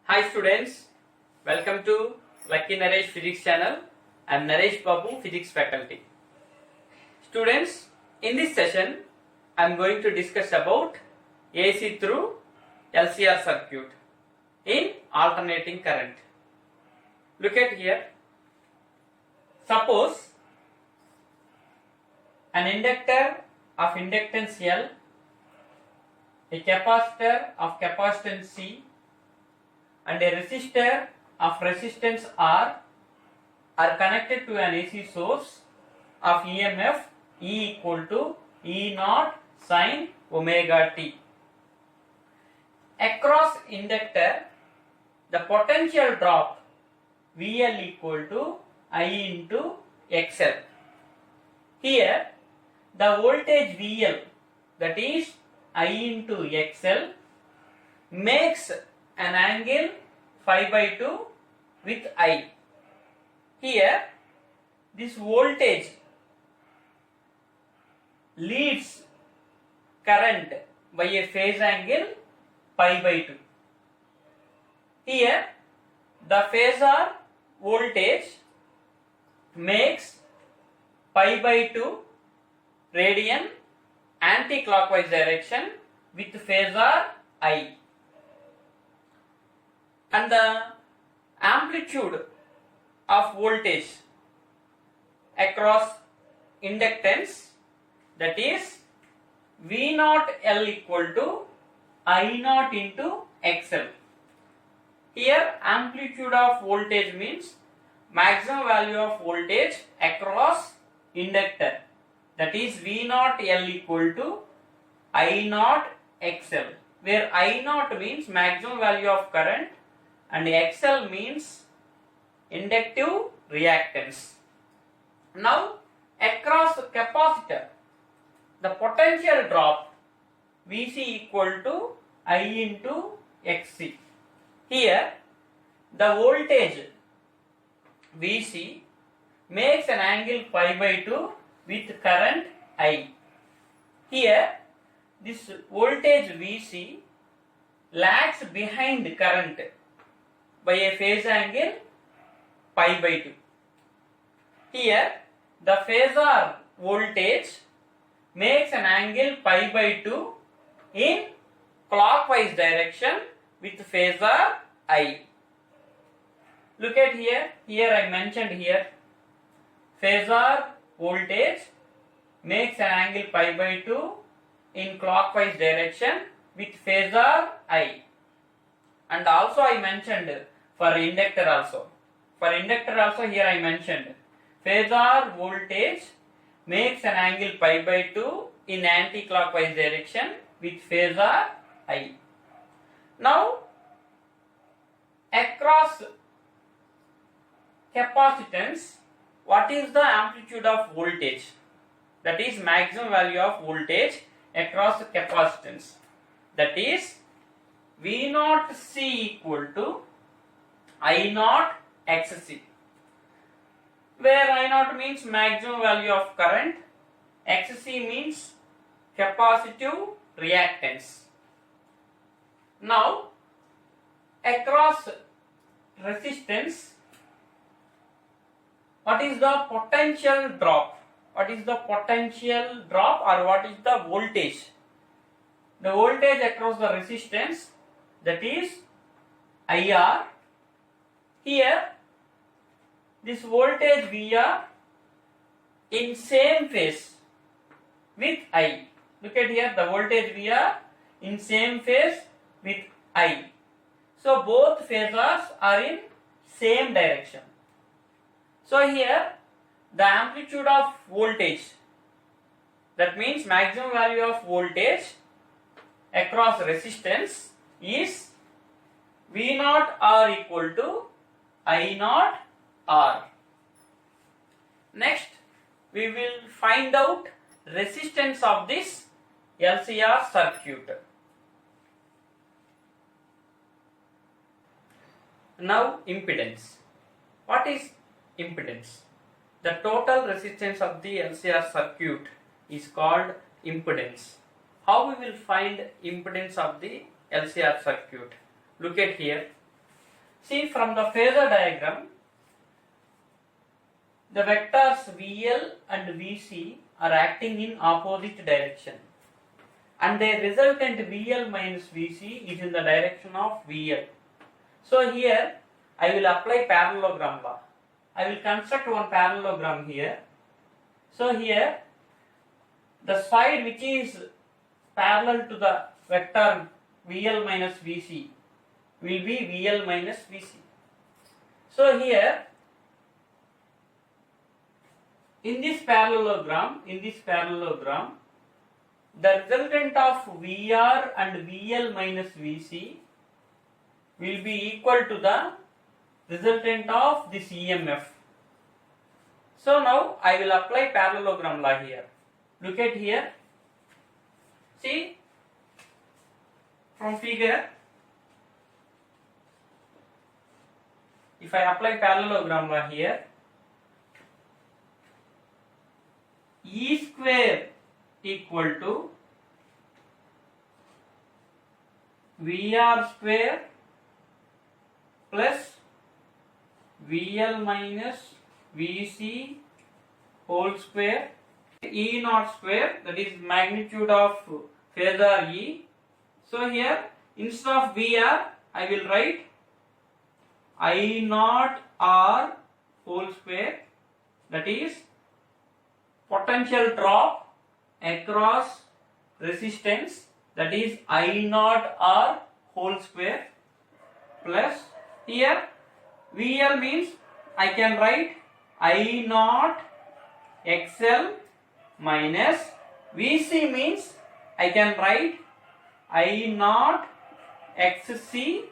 Hi students, welcome to Lucky Naresh Physics channel. I am Naresh Babu, Physics faculty. Students, in this session, I am going to discuss about AC through LCR circuit in alternating current. Look at here. Suppose an inductor of inductance L, a capacitor of capacitance C, and a resistor of resistance R are connected to an AC source of EMF E equal to E naught sin omega t. Across inductor, the potential drop VL equal to I into XL. Here, the voltage VL, that is I into XL, makes an angle phi by 2 with I. Here, this voltage leads current by a phase angle pi by 2. Here, the phasor voltage makes pi by 2 radian anti-clockwise direction with phasor I. And the amplitude of voltage across inductance, that is V naught L equal to I naught into XL. Here amplitude of voltage means maximum value of voltage across inductor, that is V naught L equal to I naught XL, where I naught means maximum value of current and XL means inductive reactance. Now across capacitor, the potential drop Vc equal to I into Xc. Here the voltage Vc makes an angle pi by 2 with current I. Here this voltage Vc lags behind current by a phase angle pi by 2. Here the phasor voltage makes an angle pi by 2 in clockwise direction with phasor I. Look at here, I mentioned here, phasor voltage makes an angle pi by 2 in clockwise direction with phasor I. And also I mentioned for inductor also. For inductor also here I mentioned phasor voltage makes an angle pi by 2 in anti-clockwise direction with phasor I. Now across capacitance, what is the amplitude of voltage? That is maximum value of voltage across capacitance. That is V naught C equal to I naught XC, where I naught means maximum value of current, XC means capacitive reactance. Now across resistance, what is the potential drop? What is the potential drop or what is the voltage? The voltage across the resistance, that is IR. Here this voltage VR in same phase with I. Look at here, the voltage VR in same phase with I. So both phasors are in same direction. So here the amplitude of voltage, that means maximum value of voltage across resistance, is V naught R equal to I naught R. Next we will find out resistance of this LCR circuit. Now impedance. What is impedance? The total resistance of the LCR circuit is called impedance. How we will find impedance of the LCR circuit? Look at here. See, from the phasor diagram, the vectors VL and VC are acting in opposite direction, and their resultant VL minus VC is in the direction of VL. So here I will apply parallelogram law. I will construct one parallelogram here. So here the side which is parallel to the vector VL minus VC will be VL minus VC. So here in this parallelogram, the resultant of VR and VL minus VC will be equal to the resultant of this EMF. So now I will apply parallelogram law here. Look at here. See, from figure, if I apply parallelogram law here, E square equal to VR square plus VL minus VC whole square, E naught square, that is magnitude of phasor E. So here instead of VR I will write I naught R whole square, that is potential drop across resistance, that is I naught R whole square, plus here VL means I can write I naught XL minus VC means I can write I naught XC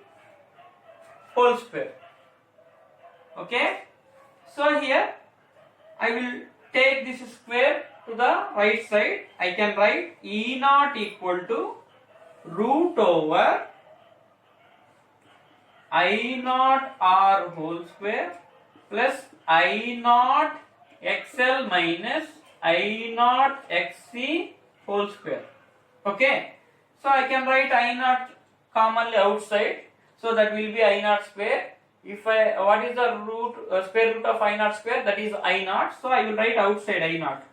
whole square. Okay, so here I will take this square to the right side. I can write E naught equal to root over I naught R whole square plus I naught XL minus I naught XC whole square. Okay, so I can write I naught commonly outside, so that will be I naught square. If I, what is the root, square root of I naught square? That is I naught. So I will write outside I naught.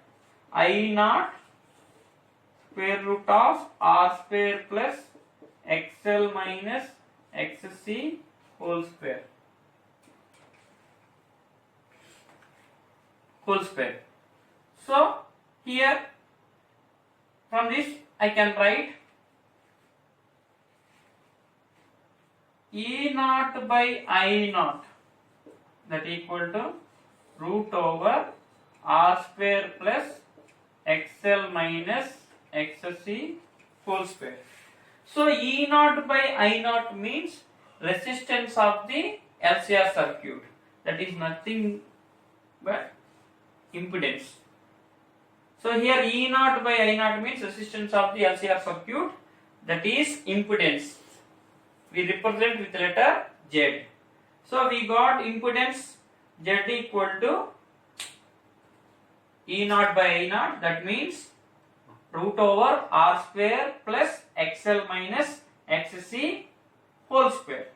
I naught square root of R square plus XL minus XC whole square. So here from this I can write E naught by I naught, that equal to root over R square plus XL minus XC whole square. So E naught by I naught means resistance of the LCR circuit, that is nothing but impedance. So here E naught by I naught means resistance of the LCR circuit, that is impedance. We represent with letter Z. So we got impedance Z equal to E naught by I naught, that means root over R square plus XL minus XC whole square.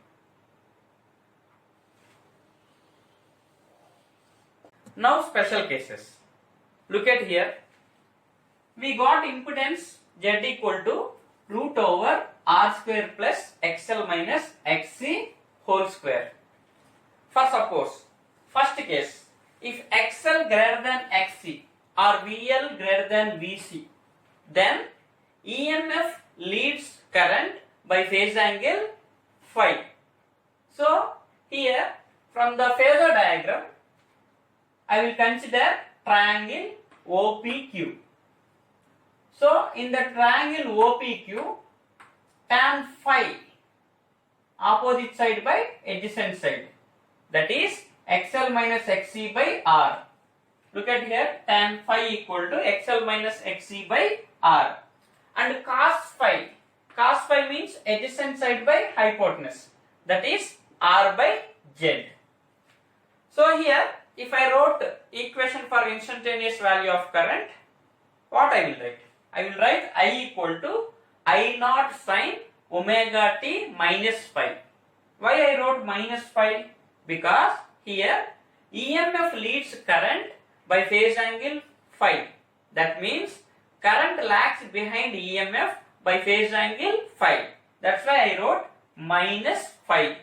Now special cases. Look at here. We got impedance Z equal to root over R square plus XL minus XC whole square. For suppose, first case, if XL greater than XC or VL greater than VC, then EMF leads current by phase angle phi. So here from the phasor diagram I will consider triangle OPQ. So in the triangle OPQ, tan phi opposite side by adjacent side, that is XL minus XC by R. Look at here, tan phi equal to XL minus XC by R. And cos phi means adjacent side by hypotenuse, that is R by Z. So here if I wrote equation for instantaneous value of current, what I will write? I will write I equal to I naught sin omega t minus phi. Why I wrote minus phi? Because here EMF leads current by phase angle phi. That means current lags behind EMF by phase angle phi. That's why I wrote minus phi.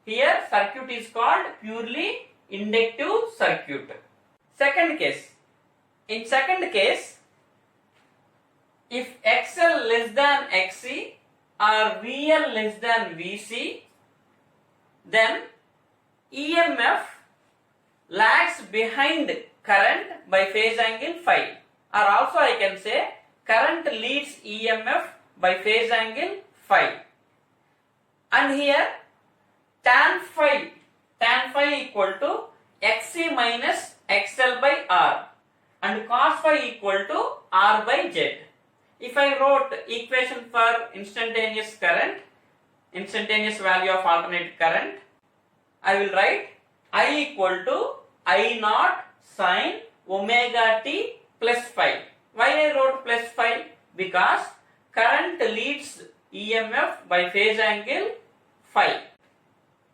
Here circuit is called purely inductive circuit. Second case. In second case, if XL less than XC or VL less than VC, then EMF lags behind current by phase angle phi, or also I can say current leads EMF by phase angle phi. And here tan phi equal to XC minus XL by R, and cos phi equal to R by Z. If I wrote equation for instantaneous current, instantaneous value of alternate current, I will write I equal to I naught sin omega t plus phi. Why I wrote plus phi? Because current leads EMF by phase angle phi.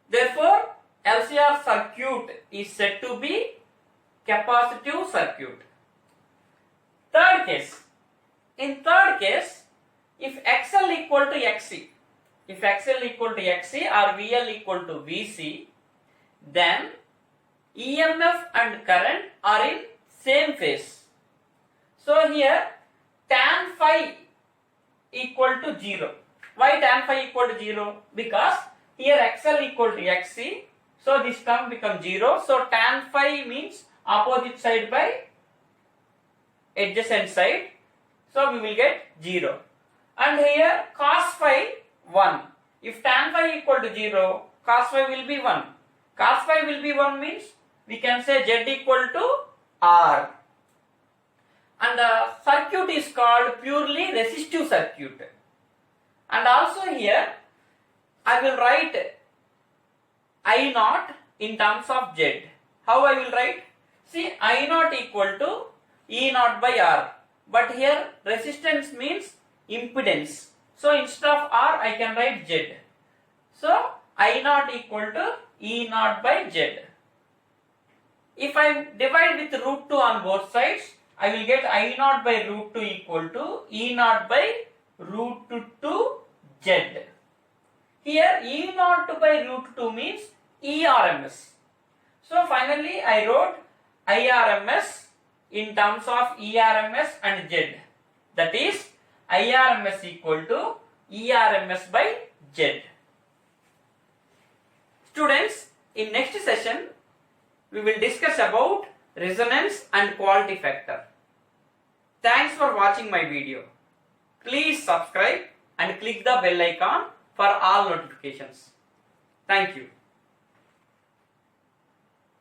Therefore, LCR circuit is said to be capacitive circuit. Third case. In third case, if XL equal to XC, if XL equal to XC or VL equal to VC, then EMF and current are in same phase. So here tan phi equal to 0. Why tan phi equal to 0? Because here XL equal to XC, so this term becomes 0. So tan phi means opposite side by adjacent side. So we will get 0. And here cos phi 1. If tan phi equal to 0, cos phi will be 1. Cos phi will be 1 means we can say Z equal to R. And the circuit is called purely resistive circuit. And also here I will write I naught in terms of Z. How I will write? See, I naught equal to E naught by R. But here resistance means impedance. So instead of R I can write Z. So I naught equal to E naught by Z. If I divide with root 2 on both sides, I will get I naught by root 2 equal to E naught by root 2 Z. Here E naught by root 2 means ERMS. So finally I wrote IRMS in terms of ERMS and Z. That is IRMS equal to ERMS by Z. Students, in next session we will discuss about resonance and quality factor. Thanks for watching my video. Please subscribe and click the bell icon for all notifications. Thank you.